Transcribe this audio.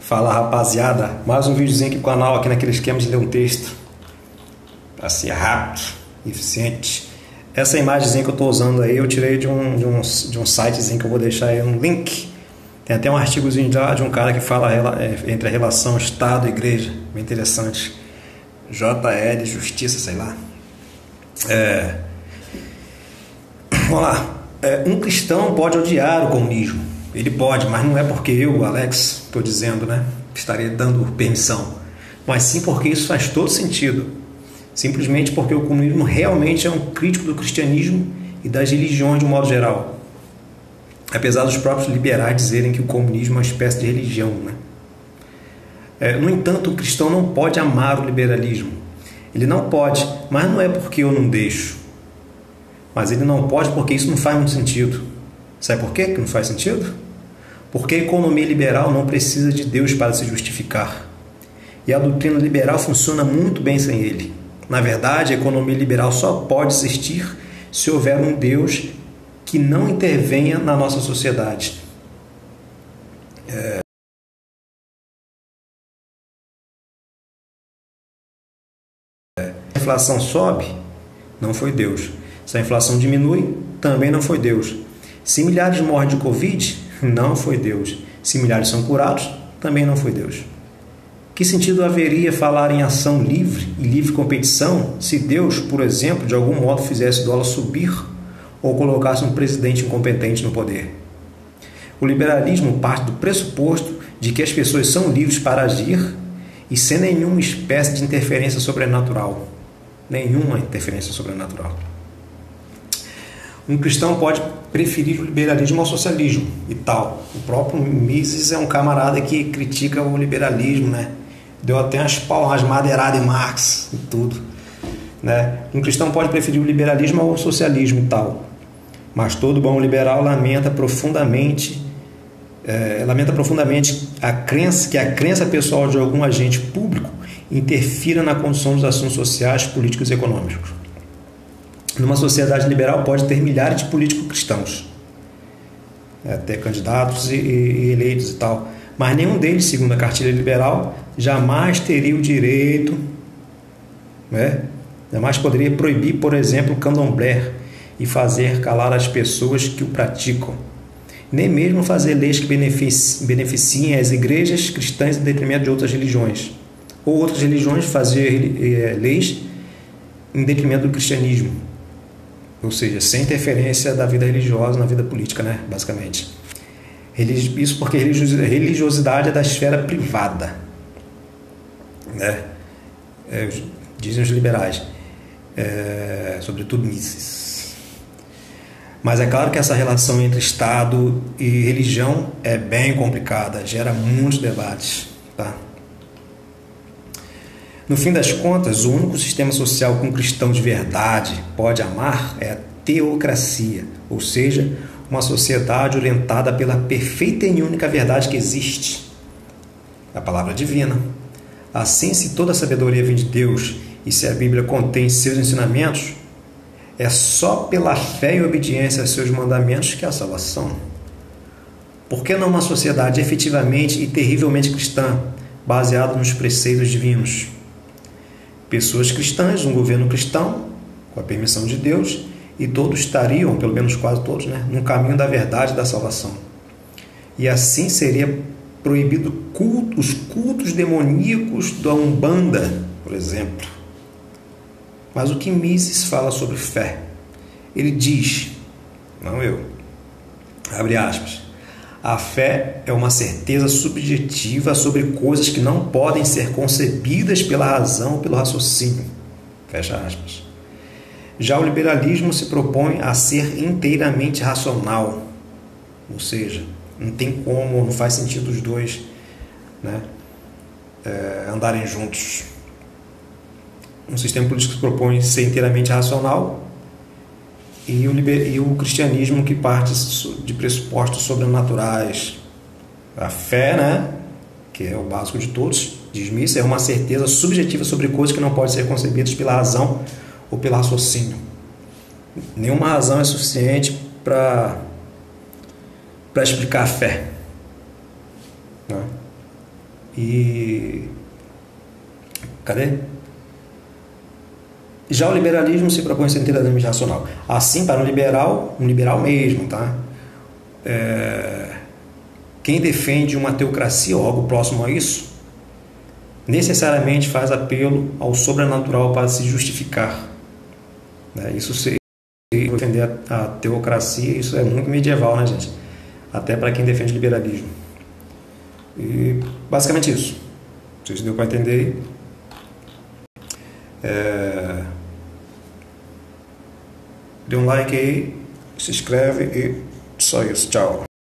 Fala, rapaziada, mais um videozinho aqui pro canal, aqui naquele esquema de ler um texto para ser rápido e eficiente. Essa imagenzinha que eu estou usando aí eu tirei de um sitezinho que eu vou deixar aí um link. Tem até um artigozinho de um cara que fala entre a relação Estado e Igreja, bem interessante. JL, Justiça, sei lá. Vamos lá. Um cristão pode odiar o comunismo. Ele pode, mas não é porque eu, Alex, estou dizendo, né? Estaria dando permissão. Mas sim porque isso faz todo sentido. Simplesmente porque o comunismo realmente é um crítico do cristianismo e das religiões de um modo geral. Apesar dos próprios liberais dizerem que o comunismo é uma espécie de religião, né? No entanto, o cristão não pode amar o liberalismo. Ele não pode, mas não é porque eu não deixo. Mas ele não pode porque isso não faz muito sentido. Sabe por quê que não faz sentido? Porque a economia liberal não precisa de Deus para se justificar. E a doutrina liberal funciona muito bem sem ele. Na verdade, a economia liberal só pode existir se houver um Deus que não intervenha na nossa sociedade. Se a inflação sobe, não foi Deus. Se a inflação diminui, também não foi Deus. Se milhares morrem de Covid, não foi Deus. Se milhares são curados, também não foi Deus. Que sentido haveria falar em ação livre e livre competição se Deus, por exemplo, de algum modo fizesse o dólar subir ou colocasse um presidente incompetente no poder? O liberalismo parte do pressuposto de que as pessoas são livres para agir e sem nenhuma espécie de interferência sobrenatural. Nenhuma interferência sobrenatural. Um cristão pode preferir o liberalismo ao socialismo e tal. O próprio Mises é um camarada que critica o liberalismo, né? Deu até umas madeiradas em Marx e tudo, né? Um cristão pode preferir o liberalismo ao socialismo e tal. Mas todo bom liberal lamenta profundamente que a crença pessoal de algum agente público interfira na condução dos assuntos sociais, políticos e econômicos. Numa sociedade liberal pode ter milhares de políticos cristãos, até candidatos e eleitos e tal, mas nenhum deles, segundo a cartilha liberal, jamais teria o direito, jamais poderia proibir, por exemplo, o candomblé e fazer calar as pessoas que o praticam, nem mesmo fazer leis que beneficiem as igrejas cristãs em detrimento de outras religiões, ou outras religiões fazer leis em detrimento do cristianismo. Ou seja, sem interferência da vida religiosa na vida política, né? Basicamente. Isso porque a religiosidade é da esfera privada, né? Dizem os liberais, sobretudo Mises. Mas é claro que essa relação entre Estado e religião é bem complicada, gera muitos debates, tá? No fim das contas, o único sistema social que um cristão de verdade pode amar é a teocracia, ou seja, uma sociedade orientada pela perfeita e única verdade que existe, a palavra divina. Assim, se toda a sabedoria vem de Deus e se a Bíblia contém seus ensinamentos, é só pela fé e obediência aos seus mandamentos que há salvação. Por que não uma sociedade efetivamente e terrivelmente cristã, baseada nos preceitos divinos? Pessoas cristãs, um governo cristão, com a permissão de Deus, e todos estariam, pelo menos quase todos, né, no caminho da verdade e da salvação. E assim seria proibido os cultos demoníacos da Umbanda, por exemplo. Mas o que Mises fala sobre fé? Ele diz, não eu, abre aspas, a fé é uma certeza subjetiva sobre coisas que não podem ser concebidas pela razão ou pelo raciocínio. Fecha aspas. Já o liberalismo se propõe a ser inteiramente racional. Ou seja, não tem como, não faz sentido os dois, né, andarem juntos. Um sistema político que se propõe ser inteiramente racional e o cristianismo que parte de pressupostos sobrenaturais. A fé, né, que é o básico de todos, diz Mises, é uma certeza subjetiva sobre coisas que não podem ser concebidas pela razão ou pelo raciocínio. Nenhuma razão é suficiente para explicar a fé, né? E cadê? Já o liberalismo se propõe ser inteiramente racional. Assim, para um liberal mesmo, tá? Quem defende uma teocracia ou algo próximo a isso, necessariamente faz apelo ao sobrenatural para se justificar. Isso se defender a teocracia, isso é muito medieval, né, gente? Até para quem defende liberalismo. E basicamente isso. Não sei se deu para entender aí. Dê um like aí, se inscreve e só isso. Tchau.